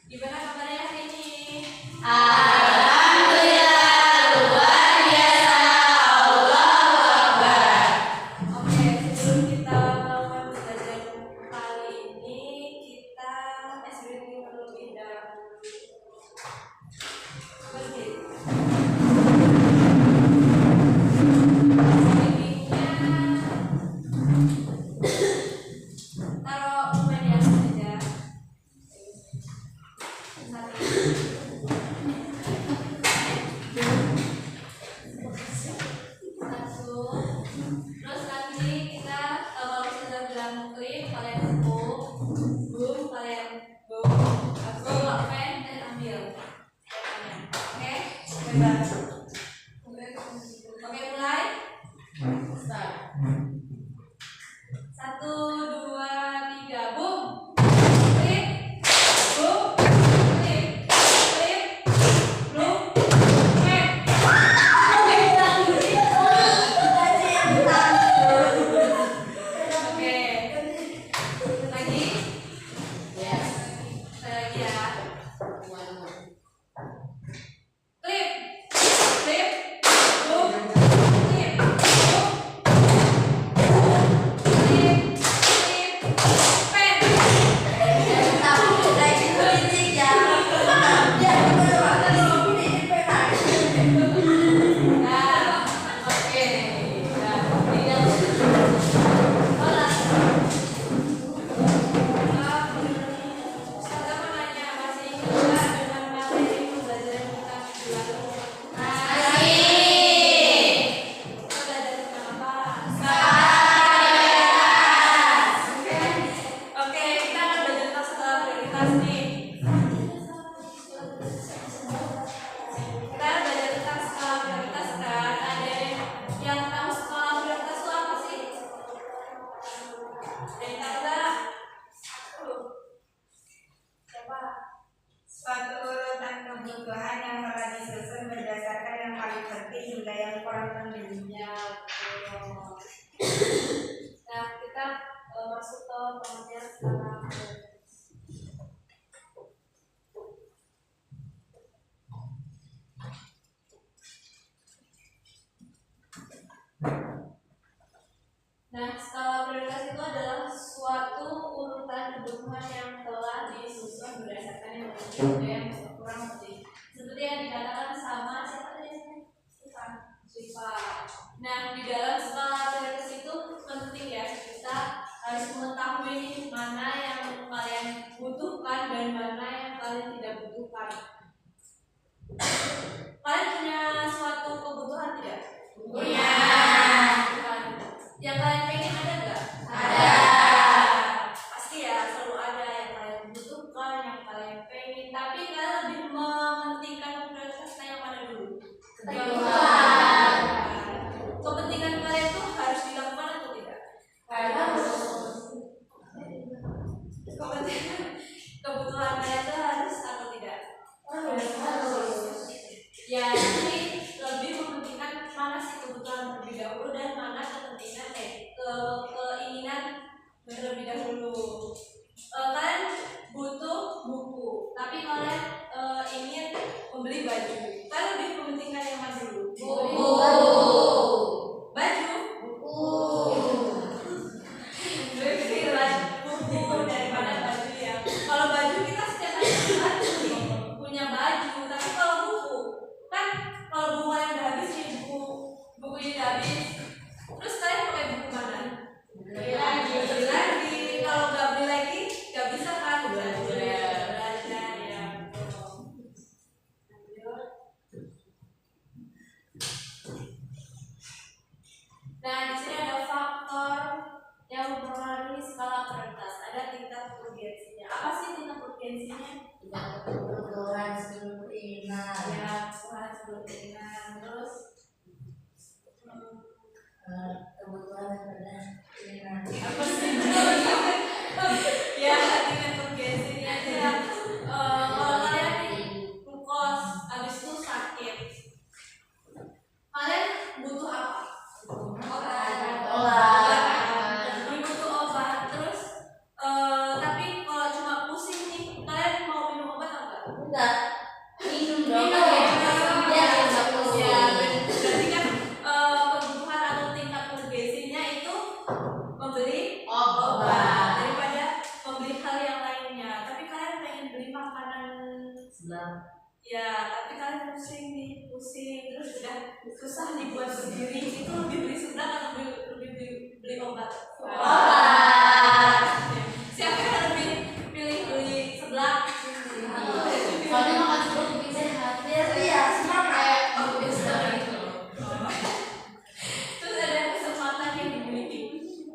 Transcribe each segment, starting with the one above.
Gimana kabarnya hari ini? Oke, mulai. Start. 1, 2, 3, boom. Klik. Boom. Klik. Klik. Boom. Klik. Oke. Lagi. Yes. Lagi ya. Klip. Klip. Boom. Klip. Boom. Klip. Klip. Pen. Nah, oke. Nah, tinggal. Saya mau nanya, masih ingat nggak dengan materi pembelajaran kita bulan lalu? Kita belajar tentang apa? Oke, kita akan belajar tentang skala prioritas nih. Kita belajar tentang skala prioritas kan? Ada yang tahu skala prioritas itu apa sih? Ada yang tahu nggak? Siapa? Suatu urutan kebutuhan yang telah disusun berdasarkan yang paling penting hingga yang kurang penting. Ya, betul. Nah, kita masuk ke pengertian skala prioritas. Nah, skala prioritas itu adalah suatu urutan kebutuhan yang telah disusun berdasarkan yang paling penting yang kurang penting. Seperti yang dikatakan sama siapa tadi? Siapa? Nah, di dalam skala prioritas itu penting ya, kita harus mengetahui nih mana yang kalian butuhkan dan mana yang kalian tidak butuhkan. Kalian punya suatu kebutuhan tidak? Punya. Yang kalian pengen ada nggak? Ada. Pasti ya, selalu ada yang kalian butuhkan, yang kalian pengen. Tapi kalian lebih mementingkan prioritasnya yang mana dulu? Kebutuhan. Kepentingan kalian tuh harus dilakukan atau tidak? Harus. Kebutuhan kalian tuh harus atau tidak? Harus. Ya, jadi jajanan, terus kebutuhan daripada apa sih? Ya tingkat urgensinya aja. Kalau kalian nih ngekos, abis itu sakit, kalian butuh apa? Obat. Ini butuh obat. Terus tapi kalau cuma pusing nih, kalian mau minum obat apa? enggak minum dong Minum ya? ya bagus Ya, berarti kan kebutuhan atau tingkat urgensinya itu membeli obat daripada membeli hal yang lainnya. Tapi kalian pengen beli makanan, sebab ya tapi kalian pusing nih, pusing terus udah susah dibuat berdiri, itu lebih beli seblak atau lebih beli obat? Siapa yang lebih pilih beli seblak? soalnya makan sebelum bikin sehat iya semangat Terus ada kesempatan yang dimiliki.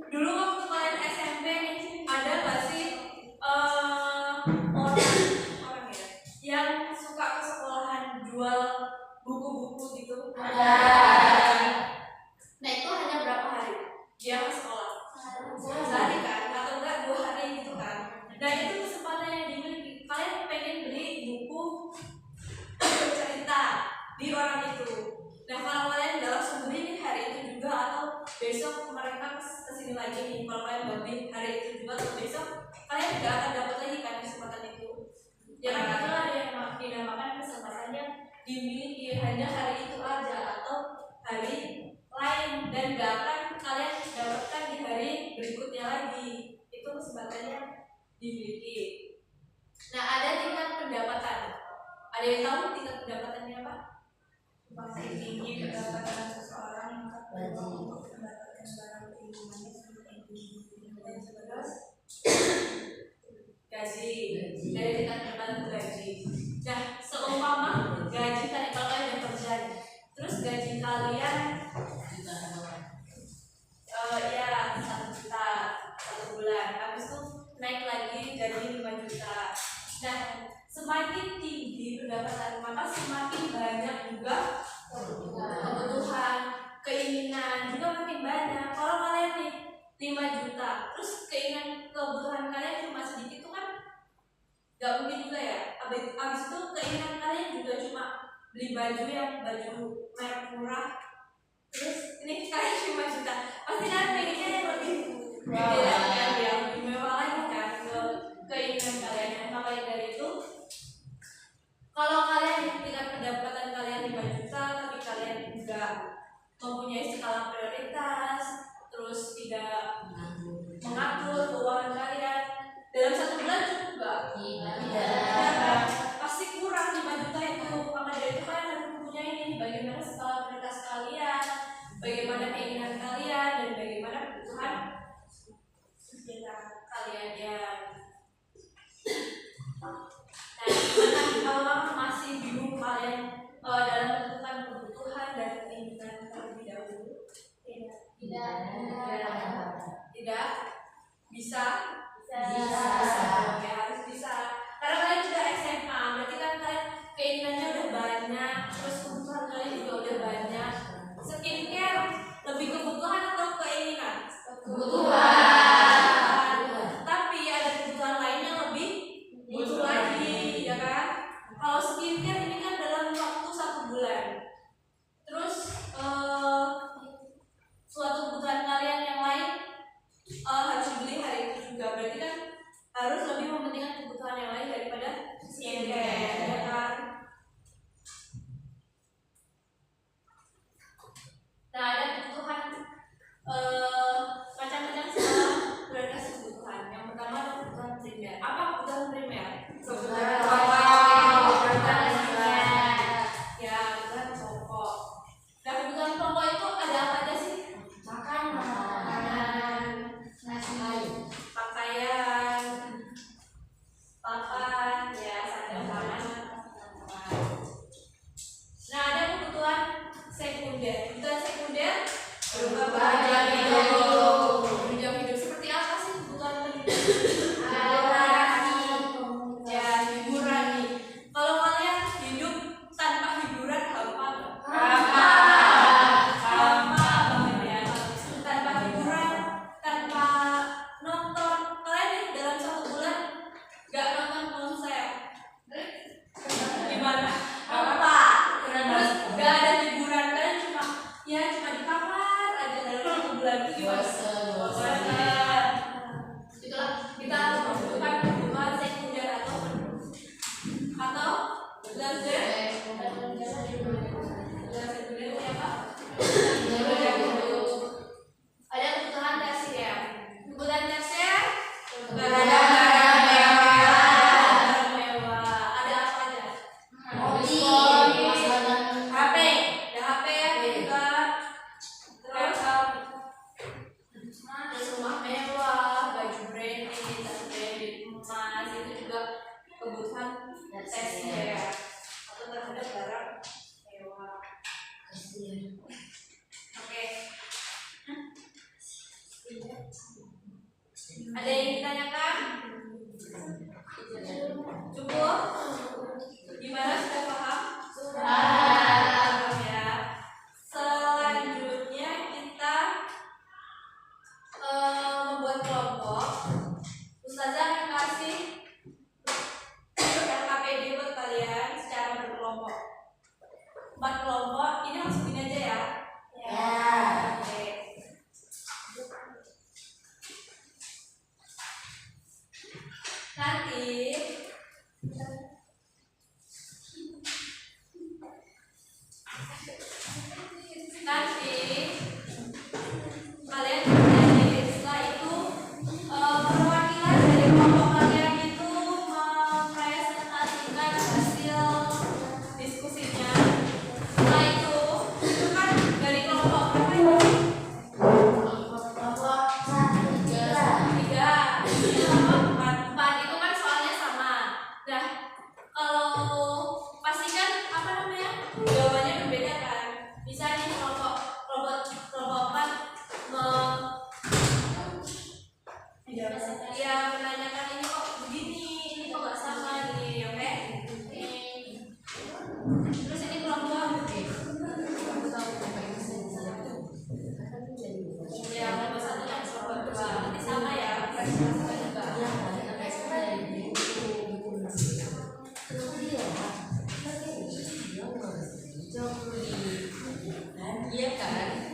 Dulu waktu kalian SMP nih, ada nggak sih orang ya yang suka ke sekolahan jual buku-buku gitu? ada Nah itu hanya berapa hari dia ke sekolah? Sehari kan? Atau enggak 2 hari gitu kan? Nah itu kesempatan yang dimiliki. Kalian pengen beli buku cerita di orang itu. Nah kalau kalian nggak langsung beli nih hari itu juga, atau besok mereka kesini lagi nih, kalau kalian nggak beli hari itu juga atau besok, kalian nggak akan dapat lagi kan kesempatan itu. Ya kan itulah yang dinamakan kesempatannya dimiliki, hanya hari itu aja atau hari lain, dan nggak akan kalian dapatkan di hari berikutnya lagi. Itu kesempatannya dimiliki. Nah ada tingkat pendapatan. Ada yang tahu tingkat pendapatannya apa? Masih tinggi pendapatan seseorang yang perlu untuk mendapatkan barang kehidupannya seperti dan sebagai Gaji. Dari tingkat pendapatan itu gaji. Nah seumpama gaji kalian, kalau kalian udah kerja nih, terus gaji kalian ya 1 juta 1 bulan, habis itu naik lagi jadi 5 juta. Nah semakin tinggi pendapatan, maka semakin banyak juga kebutuhan, keinginan juga makin banyak. Kalau kalian nih 5 juta, terus keinginan kebutuhan kalian cuma sedikit, itu kan gak mungkin juga ya. Abis itu keinginan kalian juga cuma beli baju yang baju merek murah, terus ini kalian 5 juta, pasti kalian pengennya yang lebih gede lagi kan, yang lebih mewah lagi kan ke keinginan kalian. Makanya dari itu, kalau kalian tingkat pendapatan kalian 5 juta tapi kalian enggak mempunyai skala prioritas, terus tidak mengatur keuangan kalian, dalam 1 bulan cukup nggak? Tidak kan? Pasti kurang 5 juta itu. Maka dari itu kalian harus mempunyai ini, bagaimana skala prioritas kalian, bagaimana keinginan kalian, dan bagaimana kebutuhan kalian ya. Nah, kalau masih bingung kalian dalam menentukan kebutuhan dan keinginan terlebih dahulu, tidak bisa. Oke, harus bisa. Karena kalian sudah SMA, berarti kan kalian keinginannya udah banyak, terus kebutuhan kalian juga udah banyak. Skincare lebih kebutuhan atau keinginan? Kebutuhan. Tapi ada kebutuhan lain yang lebih butuh lagi, ya kan? Kalau skincare ini kan dalam waktu 1 bulan. Terus suatu kebutuhan kalian yang lain harus dibeli hari itu juga. Berarti kan harus lebih mementingkan kebutuhan yang lain daripada skincare, ya kan? Nah ada kebutuhan macam-macam skala prioritas kebutuhan. Yang pertama ada kebutuhan primer. Apa kebutuhan primer? Kebutuhan ya, kebutuhan pokok. Nah kebutuhan pokok itu ada apa aja sih? Makanan, pakaian, papan, ya sandal panas. Nah ada kebutuhan sekunder. Kebutuhan sekunder berupa penunjang hidup. Penunjang hidup seperti apa sih kebutuhan penunjang? Ya hiburan nih. Kalau kalian hidup tanpa hiburan hampa nggak? Iya kan?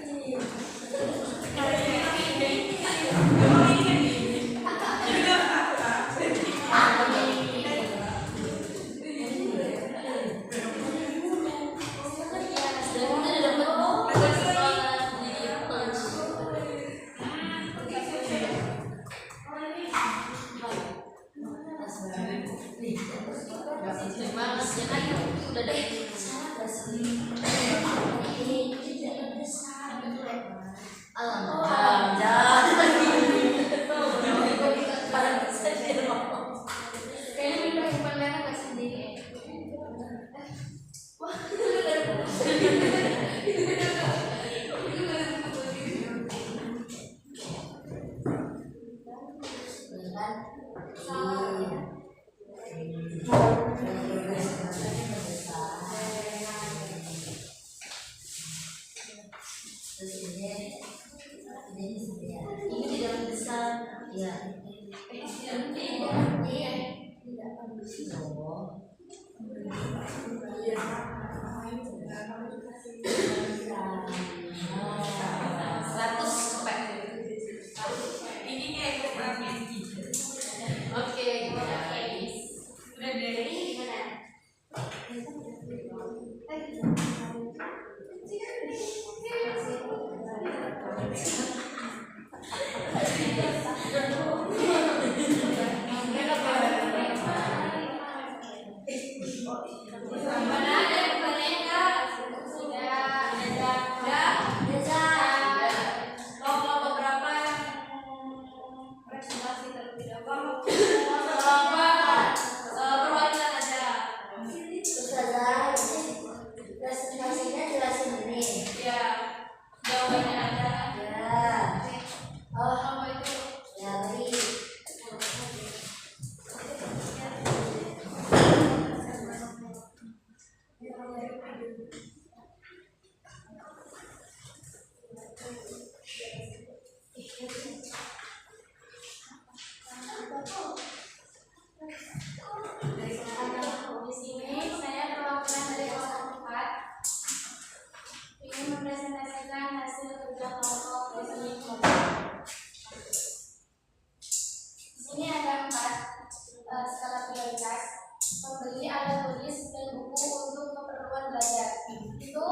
Membeli alat tulis dan buku untuk keperluan belajar itu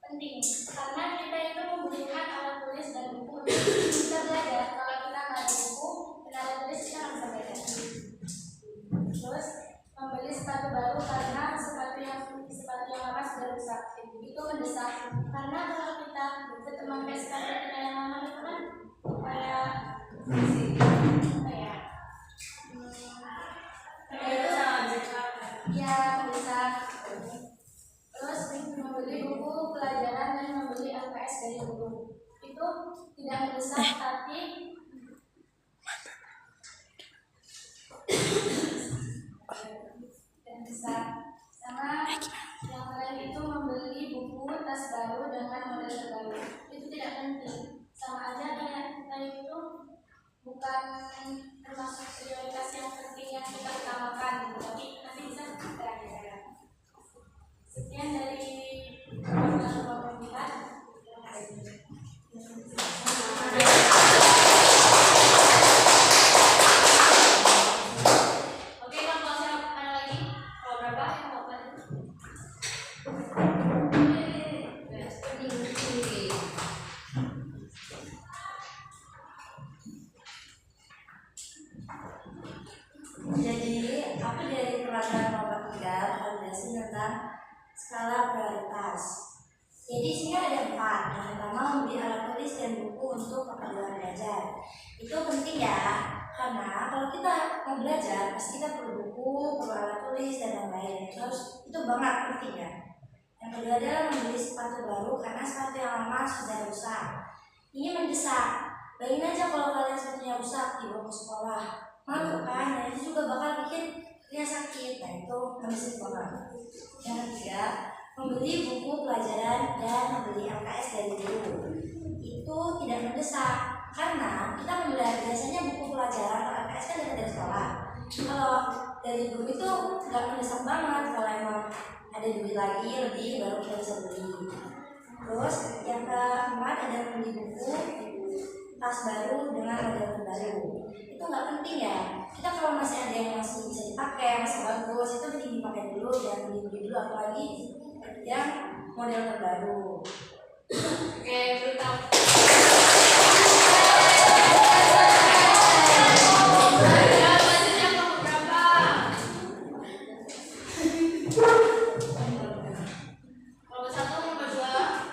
penting karena kita itu membutuhkan alat tulis dan buku untuk kita belajar. Kalau kita nggak ada buku dan alat tulis kita nggak bisa belajar. Terus membeli sepatu baru karena sepatu yang lama sudah rusak itu mendesak karena kalau kita tetap memakai sepatu kita yang lama itu kan kayak ya bisa. Terus membeli buku pelajaran dan membeli LPS dari guru itu tidak mendesak tapi mendesak. Sama yang lain itu membeli buku tas baru dengan model terbaru itu tidak penting, sama aja kayak kita itu bukan termasuk prioritas yang penting yang kita utamakan gitu, tapi nanti bisa berakhir. Sekian dari Bapak Pemilihan. Oke, kalau siapa ada lagi? Kalau berapa yang mau kan? Jadi aku dari peraturan nomor 3 akan jelasin tentang skala prioritas. Jadi sini ada 4. Yang pertama membeli alat tulis dan buku untuk keperluan belajar. Itu penting ya, karena kalau kita mau belajar pasti kita perlu buku, perlu alat tulis dan lain-lain. Itu banget penting ya. Yang kedua adalah membeli sepatu baru karena sepatu yang lama sudah rusak. Ini mendesak. Bayangin aja kalau kalian sepatunya rusak dibawa ke sekolah, malu kan? Nah itu juga bakal bikin kakinya sakit. Nah itu mendesak banget. Yang ketiga, membeli buku pelajaran dan membeli LKS dari guru. Itu tidak mendesak karena kita biasanya buku pelajaran atau LKS kan dari sekolah. Kalau dari guru itu nggak mendesak banget. Kalau emang ada duit lagi lebih baru kita bisa beli. Terus kertas baru dengan model terbaru. Itu nggak penting ya. Kita kalau masih ada yang masih bisa dipakai, masih bagus, itu mending dipakai dulu dan dibeli dulu, apalagi yang model terbaru. Oke, beritahu. Budgetnya berapa? Nomor 1, nomor 2.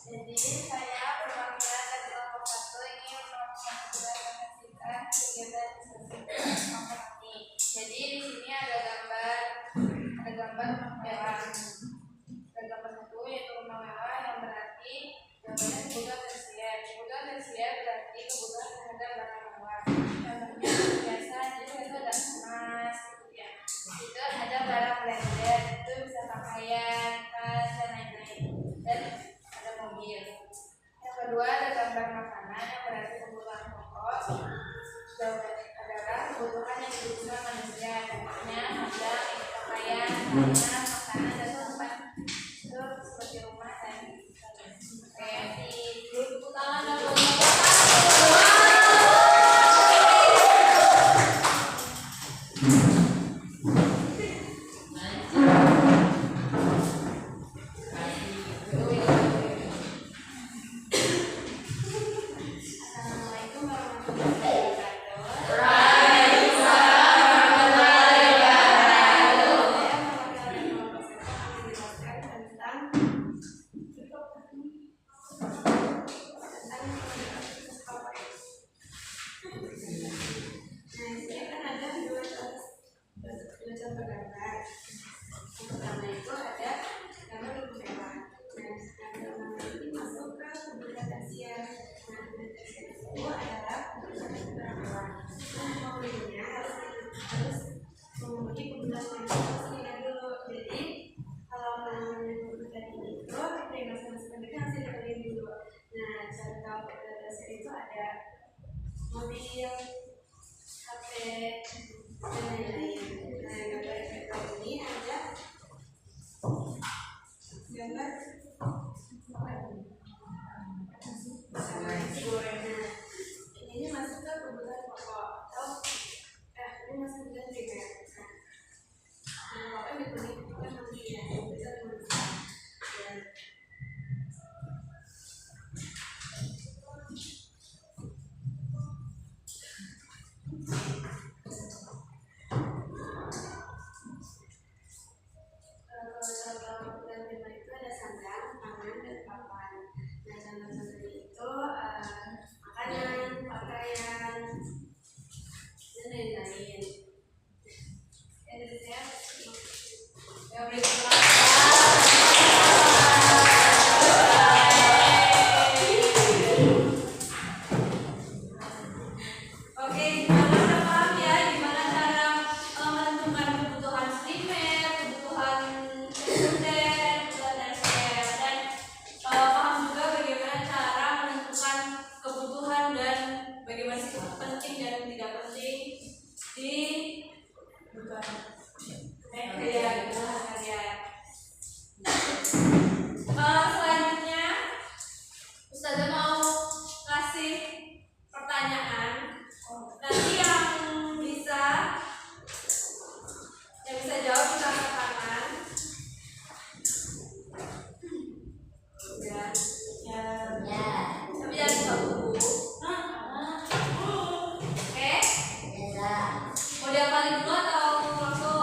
Jadi saya perwakilan dari kelompok 1 ingin mempresentasikan kegiatan informasi. Jadi di sini ada gambar rumah mewah. Ada gambar 1 yaitu rumah mewah yang berarti gambarnya kebutuhan tersier. Kebutuhan tersier berarti kebutuhan terhadap barang mewah. Contohnya biasa jadi itu ada emas, gitu ya. Itu ada barang branded, itu bisa pakaian, tas dan lain-lain. Dan ada mobil. Yang kedua ada gambar makanan yang berarti kebutuhan pokok adalah kebutuhan yang dibutuhkan manusia, contohnya ada pakaian, makanan dan tempat itu seperti rumah dan oke, Tepuk tangan dan Assalamualaikum warahmatullahi wabarakatuh. Mobil, HP, dan lain-lain. Nah, gambar ini ada gambar nasi goreng. Nah, ini masuk ke kebutuhan pokok atau ini masuk ke kebutuhan primer. Nah, pokoknya dikuning bukan manusia, bisa manusia. Kalau kebutuhan primer itu ada sandang, pangan, dan papan. Nah, sandang-sandang itu makanan, pakaian, dan lain-lain. Dan dari saya yang berikutnya. Oke, gimana udah paham ya gimana cara menentukan kebutuhan primer, kebutuhan sekunder, kebutuhan tersier, dan paham juga bagaimana cara menentukan kebutuhan dan bagaimana sih penting dan tidak penting di karya. Selanjutnya Ustazah mau kasih pertanyaan. Nanti yang bisa jawab kita angkat tangan. Ya. Tapi jangan buka buku. Oke. Mau diapalin dulu atau langsung?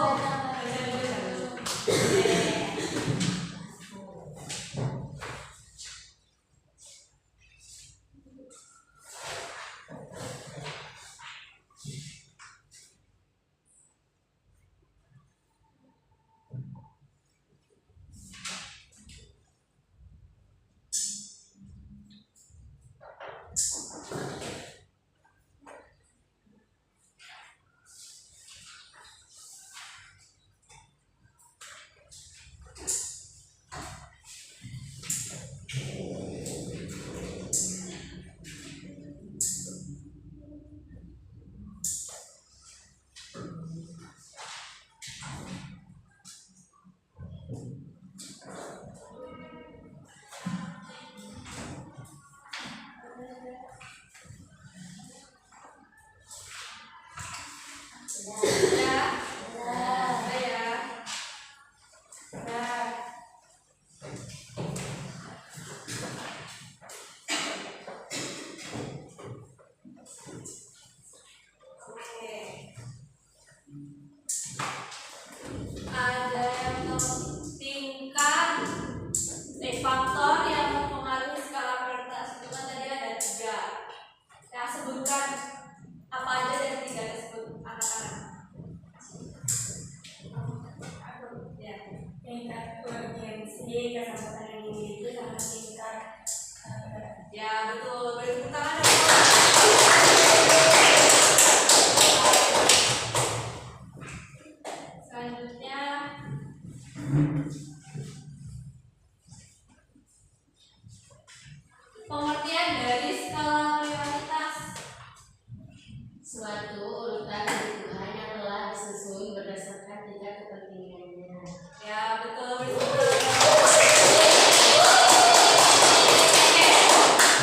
suatu urutan kebutuhan yang telah disusun berdasarkan tingkat kepentingannya. Ya, betul betul.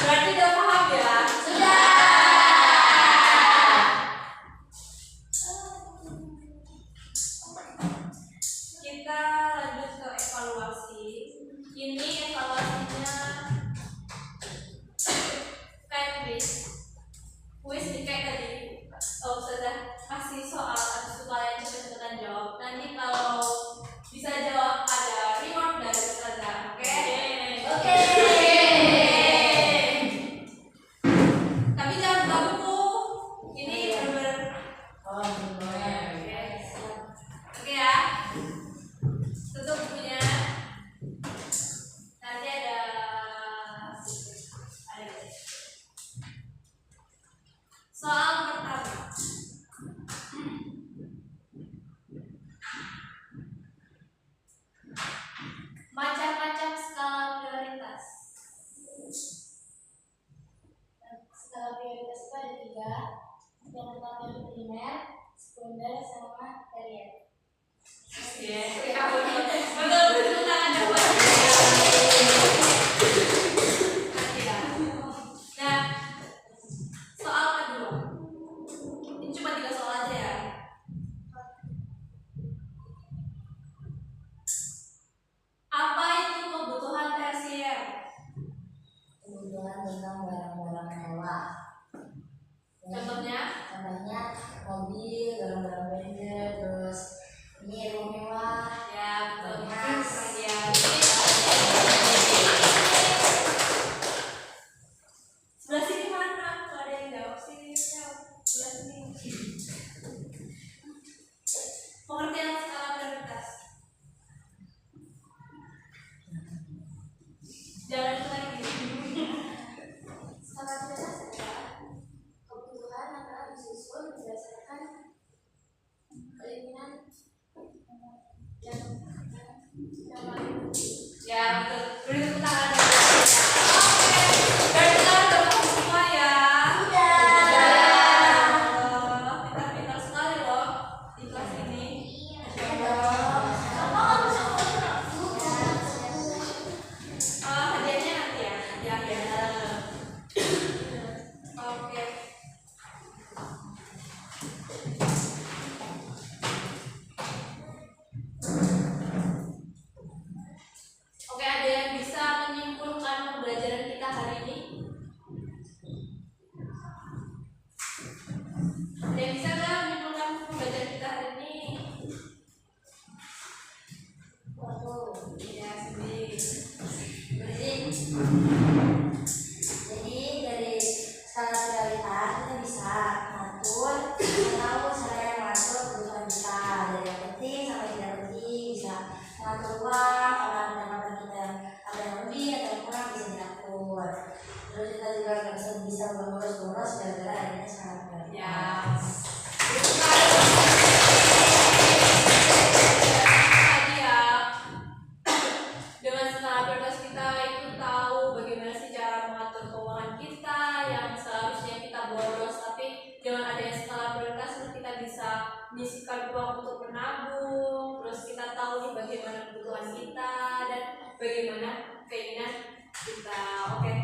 Berarti udah paham ya? Sudah. Kita lanjut ke evaluasi. Ini evaluasinya kayak kuis nih kayak tadi. Ustazah kasih soal habis itu kalian cepet-cepetan jawab. Nanti kalau bisa jawab ada reward dari Ustazah. Oke? Oke. Tapi jangan buka buku. Ini bener-bener Oh, benar. oke ya. Tutup bukunya. Nanti ada soal pertama. Macam-macam skala prioritas. Skala prioritas itu ada 3. Yang pertama itu primer, sekunder, sama tersier. Ya, betul betul tangan dapat. Nah, soal kedua. Ini cuma 3 soal aja ya. Apa itu kebutuhan tersier? Kemudian tentang barang-barang mewah. Contohnya? Contohnya mobil, barang-barang branded, terus ini rumah mewah. Ya, betul. Mas. Ya. Sebelah sini mana? Kalau ada yang jawab sini, jawab. Sebelah sini. Pengertian skala prioritas. Jangan itu lagi. Skala prioritas adalah kebutuhan yang telah disusun berdasarkan keinginan yang paling Ya, betul. Beri tepuk tangan. Oke. Berarti kita udah paham semua ya. Pintar-pintar sekali loh di kelas ini. Hadiahnya nanti ya, di akhir. Oke. Oke, ada yang bisa menyimpulkan pembelajaran kita hari ini? Ada yang bisa nggak menyimpulkan pembelajaran kita hari ini? Ya, sedih. Jadi dari skala prioritas kita bisa ngatur, kita tahu cara yang mengatur kebutuhan kita dari yang penting sampai tidak penting, bisa mengatur uang, kalau pendapatan kita ada yang lebih atau yang kurang bisa diatur. Terus kita juga nggak bisa boros-boros gara-gara adanya skala prioritas. Ya. Tadi ya, dengan skala prioritas kita itu tahu bagaimana sih cara mengatur keuangan kita yang seharusnya kita boros, tapi dengan adanya skala prioritas kita bisa menyisihkan uang untuk menabung. Terus kita tahu nih bagaimana kebutuhan kita dan bagaimana keinginan kita. Oke.